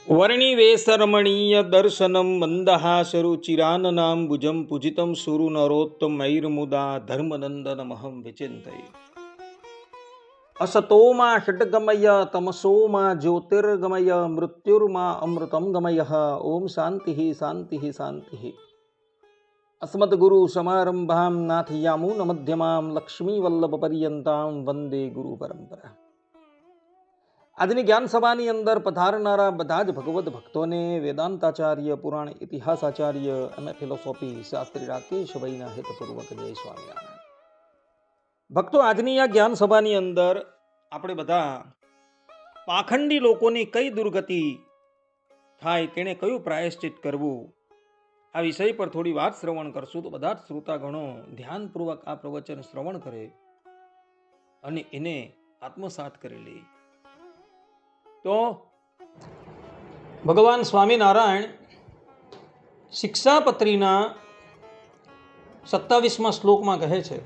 વર્ણિવેશરમણીય દર્શનમ મંદહાસરુચિરાનનામ ભુજમ પૂજિતમ સુરુ નરોત્તમૈર્મુદા ધર્મનંદનમહં વિચિંતયે. અસતોમાં ષટ્ગમય તમસોમાં જ્યોતિર્ગમય મૃત્યુર્મા અમૃતમ ગમય. ઓમ શાંતિ શાંતિ શાંતિ. અસ્મદ્ગુરુ સમારંભામ નાથયામૂન મધ્યમામ લક્ષ્મી વલ્લભ પર્યંતામ વંદે ગુરુ પરંપરા. આજની જ્ઞાન સભાની અંદર પધારનારા બધા જ ભગવદ ભક્તોને વેદાંતાચાર્ય, પુરાણ ઇતિહાસાચાર્ય, એમ ફિલોસોફી શાસ્ત્રી રાકેશભાઈના હેતપૂર્વક જય સ્વામિનારાયણ. ભક્તો, આજની આ જ્ઞાન સભાની અંદર આપણે બધા પાખંડી લોકોની કઈ દુર્ગતિ થાય, તેણે કયું પ્રાયશ્ચિત કરવું, આ વિષય પર થોડી વાત શ્રવણ કરશું. તો બધા જ શ્રોતાગણો ધ્યાનપૂર્વક આ પ્રવચન શ્રવણ કરે અને એને આત્મસાત કરી લે. તો ભગવાન સ્વામિનારાયણ શિક્ષાપત્રીના 27મા શ્લોકમાં કહે છે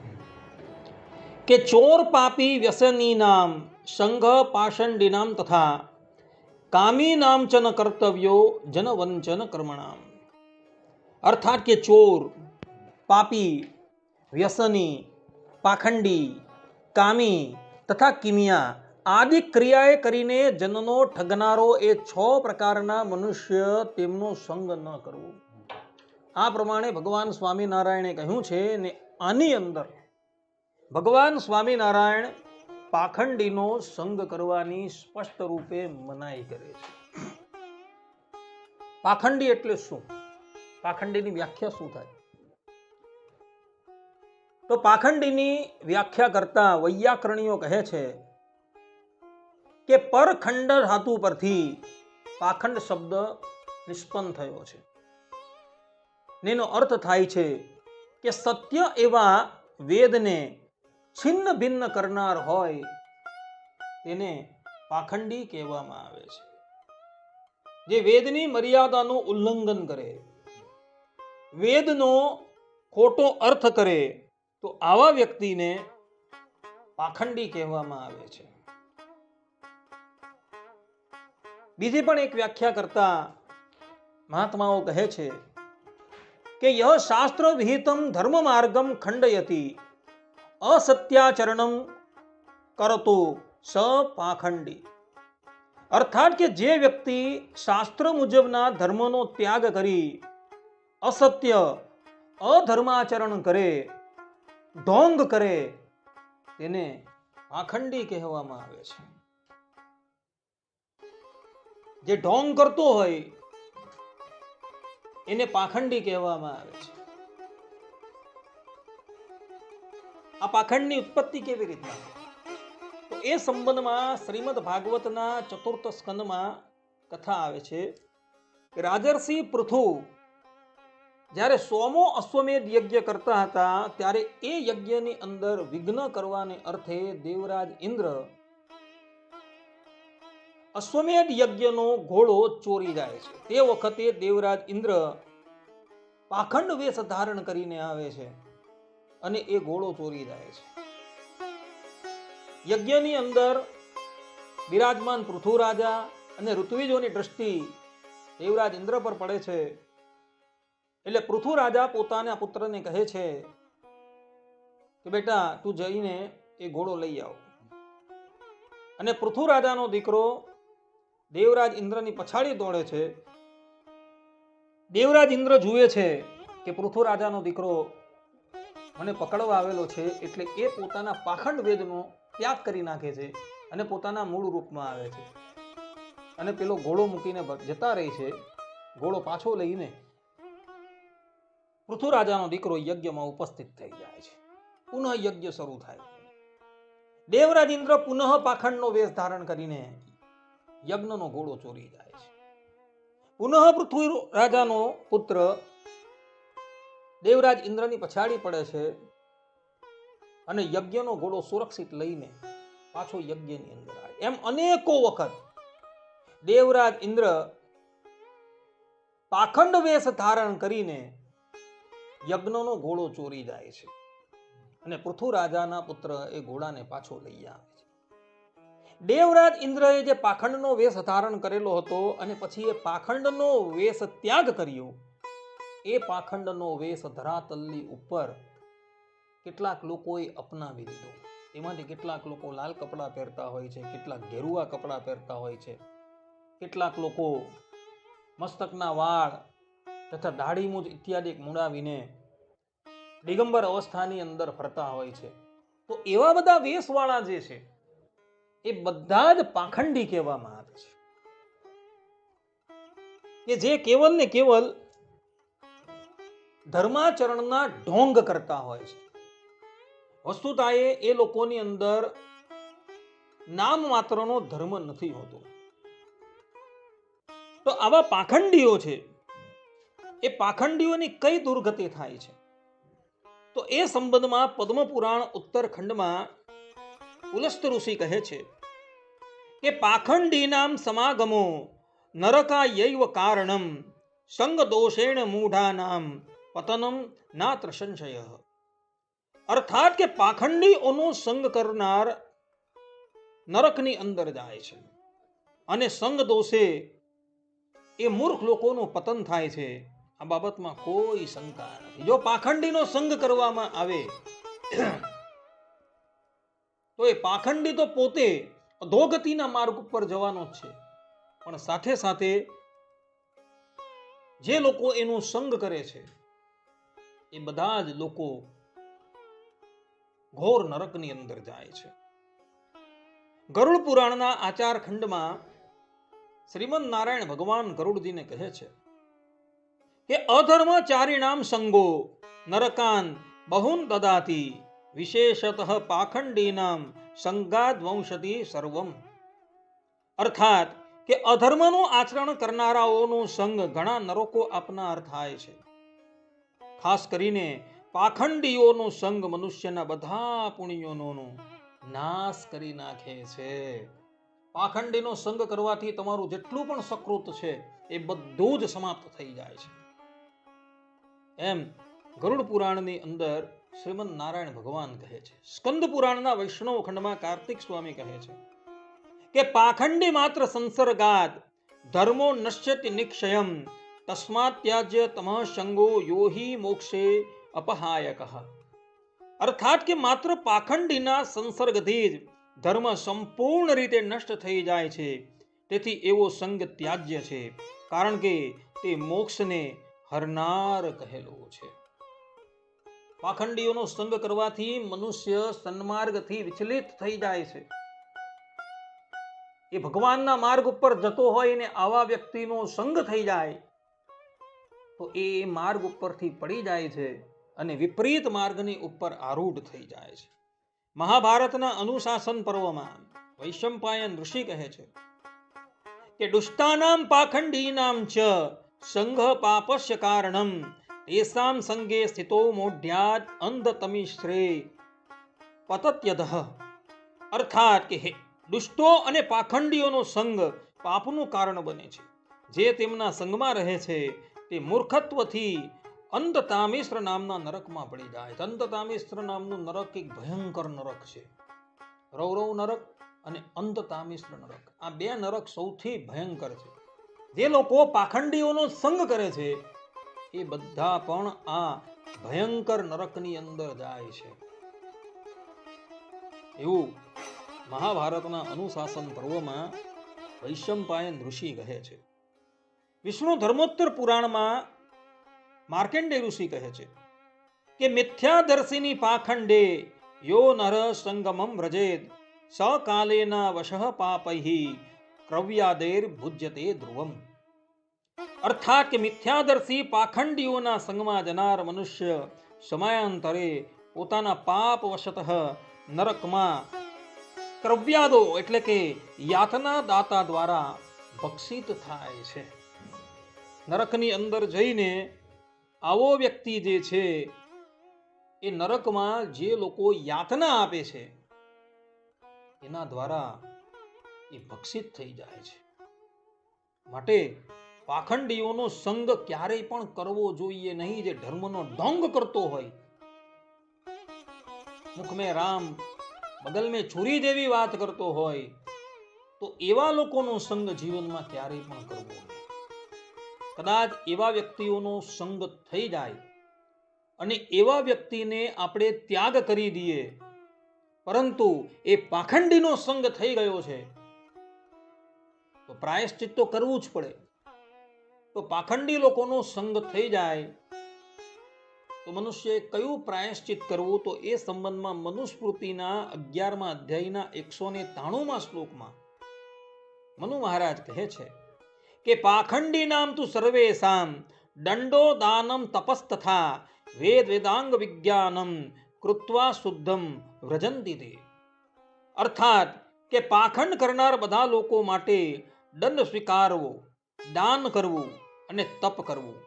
કે ચોર પાપી વ્યસની નામ સંઘ પાષંડીનામ તથા કામી નામ ચ ન કર્તવ્યો જનવંચન કર્મણામ. અર્થાત કે ચોર, પાપી, વ્યસની, પાખંડી, કામી તથા કિમિયા આદિ ક્રિયાએ કરીને જનનો ઠગનારો એ 6 પ્રકારના મનુષ્ય, તેમનો સંગ ન કરવો. આ પ્રમાણે ભગવાન સ્વામિનારાયણે કહ્યું છે. ને આની અંદર ભગવાન સ્વામિનારાયણ પાખંડીનો સંગ કરવાની સ્પષ્ટ રૂપે મનાઈ કરે છે. પાખંડી એટલે શું? પાખંડીની વ્યાખ્યા શું થાય? તો પાખંડીની વ્યાખ્યા કરતા વૈયાકરણીઓ કહે છે કે પરખંડ ધાતુ પરથી પાખંડ શબ્દ નિષ્પન્ન થયો છે. એનો અર્થ થાય છે કે સત્ય એવા વેદને છિન્ન ભિન્ન કરનાર હોય તેને પાખંડી કહેવામાં આવે છે. જે વેદની મર્યાદાનું ઉલ્લંઘન કરે, વેદનો ખોટો અર્થ કરે, તો આવા વ્યક્તિને પાખંડી કહેવામાં આવે છે. બીજી પણ એક વ્યાખ્યા કરતા મહાત્માઓ કહે છે કે યહ શાસ્ત્ર વિહિતમ ધર્મ માર્ગમ ખંડયતિ અસત્યાચરણમ કરતો સ પાખંડી. અર્થાત કે જે વ્યક્તિ શાસ્ત્ર મુજબના ધર્મનો ત્યાગ કરી અસત્ય, અધર્માચરણ કરે, ઢોંગ કરે, તેને પાખંડી કહેવામાં આવે છે. જે ઢોંગ કરતો હોય એને પાખંડી કહેવામાં આવે છે. આ પાખંડની ઉત્પત્તિ કેવી રીતે? તો એ સંબંધમાં શ્રીમદ ભાગવતના 4th સ્કંદમાં કથા આવે છે કે રાજર્ષિ પૃથુ જ્યારે 100મો અશ્વમેધ યજ્ઞ કરતા હતા, ત્યારે એ યજ્ઞની અંદર વિઘ્ન કરવાને અર્થે દેવરાજ ઇન્દ્ર અશ્વમેધ યજ્ઞનો ઘોડો ચોરી જાય છે. તે વખતે દેવરાજ ઇન્દ્ર પાખંડ વેશ ધારણ કરીને આવે છે અને એ ઘોડો ચોરી જાય છે. યજ્ઞની અંદર બિરાજમાન પૃથુ રાજા અને ઋત્વિજોની દ્રષ્ટિ દેવરાજ ઇન્દ્ર પર પડે છે. એટલે પૃથુ રાજા પોતાના પુત્રને કહે છે કે બેટા, તું જઈને એ ઘોડો લઈ આવ. અને પૃથુ રાજાનો દીકરો દેવરાજ ઇન્દ્રની પછાડી દોડે છે. દેવરાજ ઇન્દ્ર જુએ છે કે પૃથુ રાજાનો દીકરો મને પકડવા આવેલો છે, એટલે એ પોતાના પાખંડ વેદનો ત્યાગ કરી નાખે છે અને પોતાના મૂળ રૂપમાં આવે છે. અને પેલો ઘોડો મૂકીને જતા રહે છે. ઘોડો પાછો લઈને પૃથુ રાજાનો દીકરો યજ્ઞમાં ઉપસ્થિત થઈ જાય છે. પુનઃ યજ્ઞ શરૂ થાય. દેવરાજ ઇન્દ્ર પુનઃ પાખંડનો વેશ ધારણ કરીને યજ્ઞનો ઘોડો ચોરી જાય છે. પુનઃ પૃથ્વી રાજાનો પુત્ર દેવરાજ ઇન્દ્રની પછાડી પડે છે અને યજ્ઞનો ઘોડો સુરક્ષિત લઈને પાછો યજ્ઞની અંદર આવે. એમ અનેકો વખત દેવરાજ ઇન્દ્ર પાખંડ વેશ ધારણ કરીને યજ્ઞનો ઘોડો ચોરી જાય છે અને પૃથુ રાજાના પુત્ર એ ઘોડાને પાછો લઈ આવે છે. દેવરાજ ઇન્દ્રએ જે પાખંડનો વેશ ધારણ કરેલો હતો અને પછી એ પાખંડનો વેશ ત્યાગ કર્યો, એ પાખંડનો વેશ ધરાતલની ઉપર કેટલાક લોકોએ અપનાવી લીધો. એમાંથી કેટલાક લોકો લાલ કપડાં પહેરતા હોય છે, કેટલાક ઘેરુઆ કપડાં પહેરતા હોય છે, કેટલાક લોકો મસ્તકના વાળ તથા દાઢી ઇત્યાદિ મુડાવીને દિગંબર અવસ્થાની અંદર ફરતા હોય છે. તો એવા બધા વેશવાળા જે છે એ બધા જ પાખંડી કહેવામાં આવે છે, કે જે કેવલ ને કેવલ ધર્માચરણના ઢોંગ કરતા હોય છે. વસ્તુતા એ લોકોની અંદર નામ માત્રનો ધર્મ નથી હોતો. તો આવા પાખંડીઓ છે, એ પાખંડીઓની કઈ દુર્ગતિ થાય છે? તો એ સંબંધમાં પદ્મપુરાણ ઉત્તરખંડમાં પુલસ્ત ઋષિ કહે છે કે પાખંડીનામ સમાગમો નરકાયૈવ કારણમ સંગ દોષેણ મૂઢાનામ પતનમ નાત્ર સંશય. અર્થાત કે પાખંડીઓનો સંગ કરનાર નરકની અંદર જાય છે અને સંગ દોષે એ મૂર્ખ લોકોનું પતન થાય છે. આ બાબતમાં કોઈ શંકા નથી. જો પાખંડીનો સંગ કરવામાં આવે તો એ પાખંડી તો પોતે અધોગતિના માર્ગ ઉપર જવાનો જ છે, પણ સાથે સાથે જે લોકો એનો સંગ કરે છે એ બધા જ લોકો ઘોર નરકની અંદર જાય છે. ગરુડ પુરાણના આચાર ખંડમાં શ્રીમદ નારાયણ ભગવાન ગરુડજીને કહે છે કે અધર્મચારીણામ સંગો નરકાન બહુન દદાતિ વિશેષતઃ પાખંડીનામ સંગાદ્વંશતિ સર્વમ. અર્થાત કે અધર્મનું આચરણ કરનારાઓનો સંગ ઘણા નરકો આપનાર થાય છે. ખાસ કરીને પાખંડીઓનો સંગ મનુષ્યના બધા પુણ્યોનો નાશ કરી નાખે છે. પાખંડીનો સંગ કરવાથી તમારું જેટલું પણ સકૃત છે એ બધું જ સમાપ્ત થઈ જાય છે. એમ ગરુડ પુરાણની અંદર શ્રીમદ નારાયણ ભગવાન કહે છે. સ્કંદ પુરાણના વૈષ્ણવ ખંડમાં કાર્તિક સ્વામી કહે છે કે પાખંડી માત્ર સંસર્ગાદ ધર્મો નશ્યતિ નિક્ષયમ તસ્માત ત્યાજ્ય તમઃ સંગો યોહી મોક્ષે અપહાયકઃ. અર્થાત કે માત્ર પાખંડીના સંસર્ગથી જ ધર્મ સંપૂર્ણ રીતે નષ્ટ થઈ જાય છે. તેથી એવો સંગ ત્યાજ્ય છે, કારણ કે તે મોક્ષને હરનાર કહેલો છે. પાખંડીઓનો સંગ કરવાથી મનુષ્ય સન્માર્ગથી વિચલિત થઈ જાય છે. એ ભગવાનના માર્ગ ઉપર જતો હોય ને આવા વ્યક્તિનો સંગ થઈ જાય તો એ માર્ગ ઉપરથી પડી જાય છે અને વિપરીત માર્ગની ઉપર આરૂઢ થઈ જાય છે. મહાભારતના અનુશાસન પર્વમાં વૈશંપાયન ઋષિ કહે છે કે દુષ્ટાનામ પાખંડીનામ ચ સંઘ પાપસ્ય કારણમ એસામ સંગે સ્થિતો મોઢ્યાત અંધતમિશ્રે પતત્યદઃ. અર્થાત કે દુષ્ટો અને પાખંડીઓનો સંગ પાપનું કારણ બને છે. જે તેમના સંગમાં રહે છે તે મૂર્ખત્વથી અંધતામિશ્ર નામના નરકમાં પડી જાય. અંધતામિશ્ર નામનું નરક એક ભયંકર નરક છે. રૌરવ નરક અને અંધતામિશ્ર નરક, આ બે નરક સૌથી ભયંકર છે. જે લોકો પાખંડીઓનો સંગ કરે છે એ બધા પણ આ ભયંકર નરકની અંદર જાય છે. એવું મહાભારતના અનુશાસન પર્વમાં વૈશંપાયન ઋષિ કહે છે. વિષ્ણુ ધર્મોત્તર પુરાણમાં માર્કંડેય ઋષિ કહે છે કે મિથ્યાદર્શિની પાખંડે યો નર સંગમમ વ્રજેદ સકાલેના વશઃ પાપૈહિ ક્રવ્યાદેર ભુજ્યતે ધ્રુવમ. અર્થાત કે મિથ્યાદર્શી પાખંડીઓના સંગમાં જનાર મનુષ્ય સમયાંતરે પોતાના પાપ વશતઃ નરકમાં ક્રવ્યાદો એટલે કે યાતના દાતા દ્વારા ભક્ષિત થાય છે. નરકની અંદર જઈને આવો વ્યક્તિ જે છે એ નરકમાં જે લોકો યાતના આપે છે એના દ્વારા એ ભક્ષિત થઈ જાય છે. માટે પાખંડીઓનો સંગ ક્યારેય પણ કરવો જોઈએ નહીં. જે ધર્મનો ઢોંગ કરતો હોય, મુખ મેં રામ બગલ મેં છુરી જેવી વાત કરતો હોય, તો એવા લોકોનો સંગ જીવનમાં ક્યારેય પણ કરવો નહીં. કદાચ એવા વ્યક્તિઓનો સંગ થઈ જાય અને એવા વ્યક્તિને આપણે ત્યાગ કરી દઈએ, પરંતુ એ પાખંડીનો સંગ થઈ ગયો છે તો પ્રાયશ્ચિત તો કરવું જ પડે. તો પાખંડી લોકોનો સંગ થઈ જાય તો મનુષ્યએ કયું પ્રાયશ્ચિત કરવું? તો એ સંબંધમાં મનુસ્મૃતિના 11મા અધ્યાયના 193મા શ્લોકમાં મનુ મહારાજ કહે છે કે પાખંડી નામ તું સર્વેશામ દંડો દાનમ તપસ્તથા વેદ વેદાંગ વિજ્ઞાનમ કૃત્વા શુદ્ધમ વ્રજંતી તે. અર્થાત કે પાખંડ કરનાર બધા લોકો માટે દંડ સ્વીકારવો, દાન કરવું અને તપ કરવું,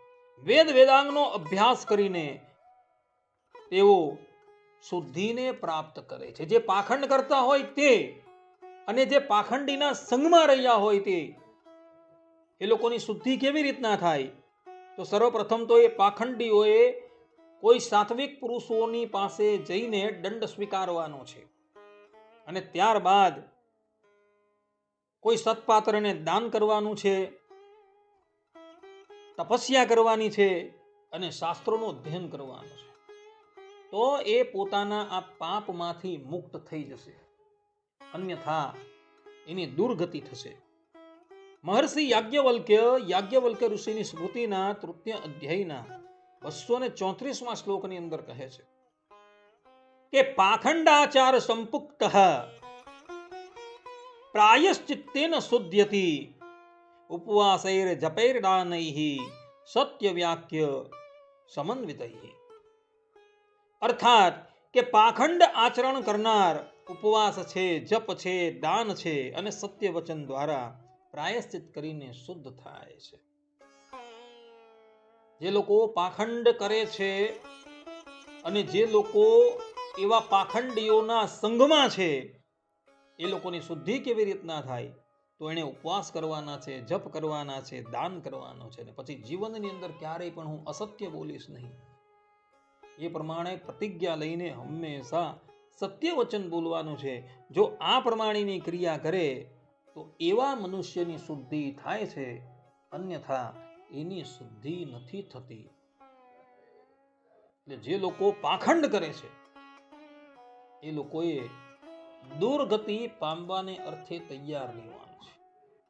વેદ વેદાંગનો અભ્યાસ કરીને તેઓ શુદ્ધિને પ્રાપ્ત કરે છે. જે પાખંડ કરતા હોય તે અને જે પાખંડીના સંગમાં રહ્યા હોય તે એ લોકોની શુદ્ધિ કેવી રીતના થાય? તો સર્વપ્રથમ તો એ પાખંડીઓએ કોઈ સાત્વિક પુરુષોની પાસે જઈને દંડ સ્વીકારવાનો છે અને ત્યારબાદ કોઈ સત્પાત્રને દાન કરવાનું છે, તપસ્યા કરવાની છે અને શાસ્ત્રોનું અધ્યયન કરવાનું છે. તો એ પોતાના આ પાપમાંથી મુક્ત થઈ જશે, અન્યથા એની દુર્ગતિ થશે. મહર્ષિ યાજ્ઞવલ્ક્ય ઋષિની સ્મૃતિના 3ય અધ્યાયના 234મા શ્લોકની અંદર કહે છે કે પાખંડાચાર સંપુક્ત પ્રાયશ્ચિત્તેન શુદ્ધ્યતિ ઉપવાસૈર જપૈર્દાનૈઃ સત્યવાક્ય સમન્વિતૈઃ. અર્થાત કે પાખંડ આચરણ કરનાર ઉપવાસ છે, જપ છે, દાન છે અને સત્ય વચન દ્વારા પ્રાયશ્ચિત કરીને શુદ્ધ થાય છે. જે લોકો પાખંડ કરે છે અને જે લોકો એવા પાખંડીઓના સંઘમાં છે એ લોકોની શુદ્ધિ કેવી રીતના થાય? તો એને ઉપવાસ કરવાના છે, જપ કરવાના છે, દાન કરવાનો છે, અને પછી જીવનની અંદર ક્યારેય પણ હું અસત્ય બોલીશ નહીં એ પ્રમાણે પ્રતિજ્ઞા લઈને હંમેશા સત્ય વચન બોલવાનું છે. જો આ પ્રમાણેની ક્રિયા કરે તો એવા મનુષ્યની શુદ્ધિ થાય છે, અન્યથા એની શુદ્ધિ નથી થતી. એટલે જે લોકો પાખંડ કરે છે એ લોકોએ દુર્ગતિ પામવાને અર્થે તૈયાર રહેવાનું છે,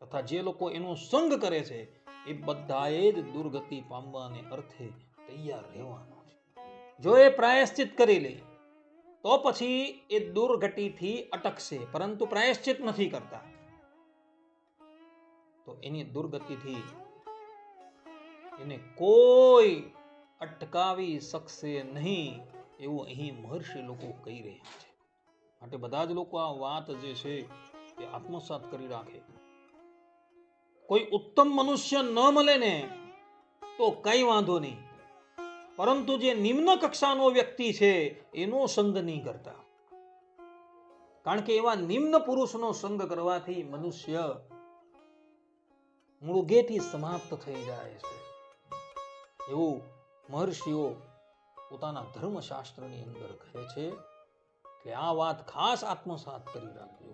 તથા જે લોકો એનો સંગ કરે છે એ બધાએ જ દુર્ગતિ પામવાને અર્થે તૈયાર રહેવાનું છે. જો એ પ્રાયશ્ચિત કરી લે તો પછી એ દુર્ગતિથી અટકશે, પરંતુ પ્રાયશ્ચિત નથી કરતા તો એની દુર્ગતિથી એને કોઈ અટકાવી શકશે નહીં, એવું અહીં મહર્ષિ લોકો કહી રહ્યા છે. માટે બધા જ લોકો આ વાત જે છે એ આત્મસાત કરી રાખે. કોઈ ઉત્તમ મનુષ્ય ન મળે ને તો કઈ વાંધો નહીં, પરંતુ જે નિમ્ન કક્ષાનો વ્યક્તિ છે એનો સંગ નહીં કરતા. કારણ કે એવા નિમ્ન પુરુષનો સંગ કરવાથી મનુષ્ય મૂળગેથી સમાપ્ત થઈ જાય છે, એવું મહર્ષિઓ પોતાના ધર્મશાસ્ત્રની અંદર કહે છે. એટલે આ વાત ખાસ આત્મસાત કરી રાખજો.